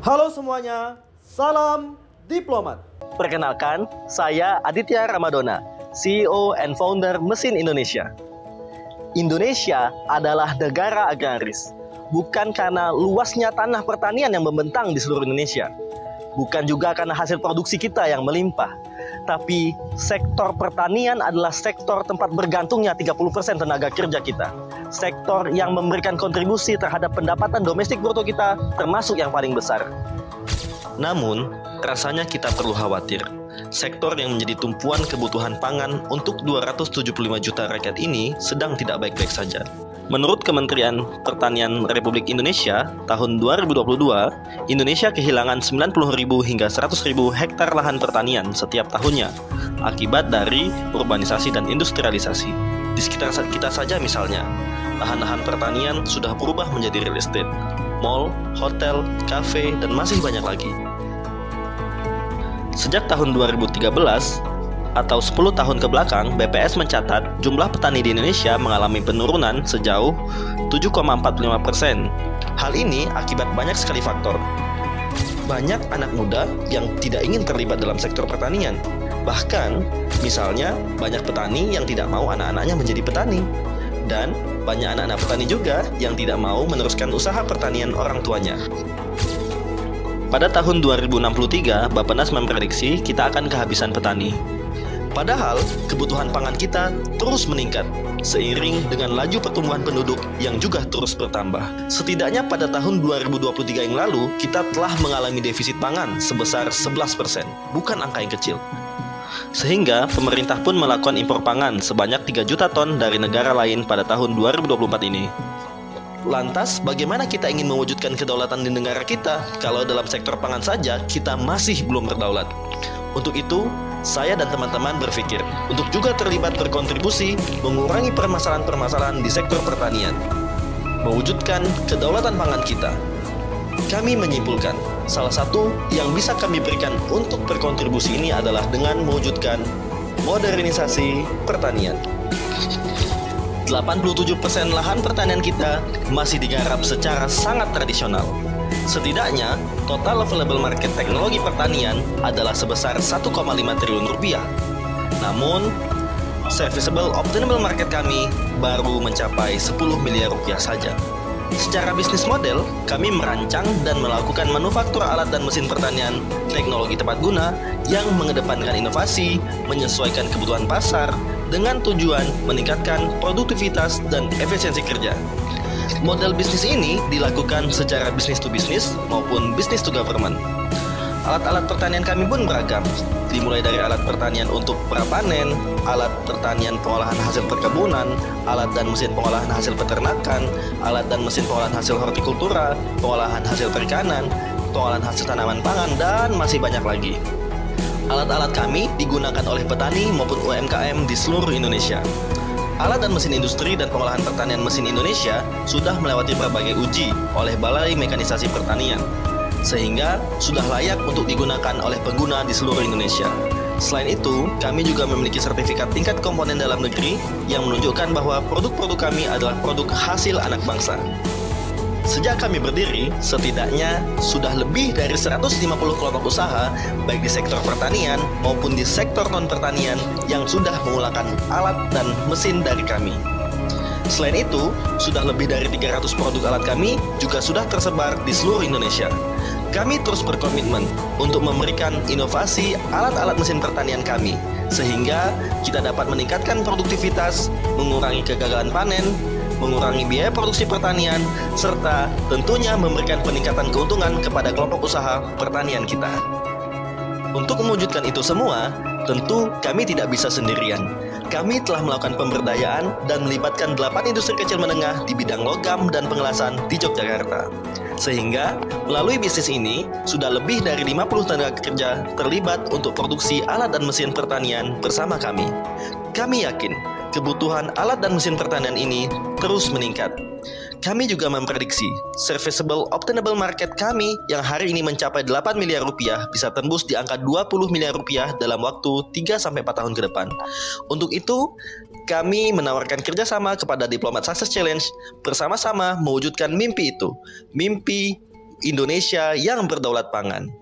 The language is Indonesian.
Halo semuanya, salam diplomat. Perkenalkan, saya Aditya Ramadona, CEO and founder Mesin Indonesia. Indonesia adalah negara agraris, bukan karena luasnya tanah pertanian yang membentang di seluruh Indonesia. Bukan juga karena hasil produksi kita yang melimpah. Tapi sektor pertanian adalah sektor tempat bergantungnya 30% tenaga kerja kita. Sektor yang memberikan kontribusi terhadap pendapatan domestik bruto kita termasuk yang paling besar. Namun, rasanya kita perlu khawatir. Sektor yang menjadi tumpuan kebutuhan pangan untuk 275 juta rakyat ini sedang tidak baik-baik saja. Menurut Kementerian Pertanian Republik Indonesia, tahun 2022, Indonesia kehilangan 90.000 hingga 100.000 hektar lahan pertanian setiap tahunnya akibat dari urbanisasi dan industrialisasi. Di sekitar kita saja misalnya, lahan-lahan pertanian sudah berubah menjadi real estate, mall, hotel, kafe, dan masih banyak lagi. Sejak tahun 2013, atau 10 tahun ke belakang, BPS mencatat jumlah petani di Indonesia mengalami penurunan sejauh 7,45%. Hal ini akibat banyak sekali faktor. Banyak anak muda yang tidak ingin terlibat dalam sektor pertanian. Bahkan, misalnya, banyak petani yang tidak mau anak-anaknya menjadi petani. Dan banyak anak-anak petani juga yang tidak mau meneruskan usaha pertanian orang tuanya. Pada tahun 2063, Bappenas memprediksi kita akan kehabisan petani. Padahal, kebutuhan pangan kita terus meningkat, seiring dengan laju pertumbuhan penduduk yang juga terus bertambah. Setidaknya pada tahun 2023 yang lalu, kita telah mengalami defisit pangan sebesar 11%, bukan angka yang kecil. Sehingga, pemerintah pun melakukan impor pangan sebanyak 3 juta ton dari negara lain pada tahun 2024 ini. Lantas, bagaimana kita ingin mewujudkan kedaulatan di negara kita kalau dalam sektor pangan saja kita masih belum berdaulat? Untuk itu, saya dan teman-teman berpikir untuk juga terlibat berkontribusi mengurangi permasalahan-permasalahan di sektor pertanian, mewujudkan kedaulatan pangan kita. Kami menyimpulkan, salah satu yang bisa kami berikan untuk berkontribusi ini adalah dengan mewujudkan modernisasi pertanian. 87% lahan pertanian kita masih digarap secara sangat tradisional. Setidaknya, total available market teknologi pertanian adalah sebesar 1,5 triliun rupiah. Namun, serviceable obtainable market kami baru mencapai 10 miliar rupiah saja. Secara bisnis model, kami merancang dan melakukan manufaktur alat dan mesin pertanian teknologi tepat guna yang mengedepankan inovasi, menyesuaikan kebutuhan pasar, dengan tujuan meningkatkan produktivitas dan efisiensi kerja. Model bisnis ini dilakukan secara bisnis to bisnis maupun bisnis to government. Alat-alat pertanian kami pun beragam, dimulai dari alat pertanian untuk prapanen, alat pertanian pengolahan hasil perkebunan, alat dan mesin pengolahan hasil peternakan, alat dan mesin pengolahan hasil hortikultura, pengolahan hasil perikanan, pengolahan hasil tanaman pangan, dan masih banyak lagi. Alat-alat kami digunakan oleh petani maupun UMKM di seluruh Indonesia. Alat dan mesin industri dan pengolahan pertanian mesin Indonesia sudah melewati berbagai uji oleh Balai Mekanisasi Pertanian, sehingga sudah layak untuk digunakan oleh pengguna di seluruh Indonesia. Selain itu, kami juga memiliki sertifikat tingkat komponen dalam negeri yang menunjukkan bahwa produk-produk kami adalah produk hasil anak bangsa. Sejak kami berdiri, setidaknya sudah lebih dari 150 kelompok usaha, baik di sektor pertanian maupun di sektor non-pertanian, yang sudah menggunakan alat dan mesin dari kami. Selain itu, sudah lebih dari 300 produk alat kami juga sudah tersebar di seluruh Indonesia. Kami terus berkomitmen untuk memberikan inovasi alat-alat mesin pertanian kami, sehingga kita dapat meningkatkan produktivitas, mengurangi kegagalan panen, mengurangi biaya produksi pertanian, serta tentunya memberikan peningkatan keuntungan kepada kelompok usaha pertanian kita. Untuk mewujudkan itu semua, tentu kami tidak bisa sendirian. Kami telah melakukan pemberdayaan dan melibatkan 8 industri kecil menengah di bidang logam dan pengelasan di Yogyakarta. Sehingga, melalui bisnis ini, sudah lebih dari 50 tenaga kerja terlibat untuk produksi alat dan mesin pertanian bersama kami. Kami yakin, kebutuhan alat dan mesin pertanian ini terus meningkat. Kami juga memprediksi serviceable obtainable market kami yang hari ini mencapai 8 miliar rupiah bisa tembus di angka 20 miliar rupiah dalam waktu 3-4 tahun ke depan. Untuk itu, kami menawarkan kerjasama kepada Diplomat Success Challenge bersama-sama mewujudkan mimpi itu. Mimpi Indonesia yang berdaulat pangan.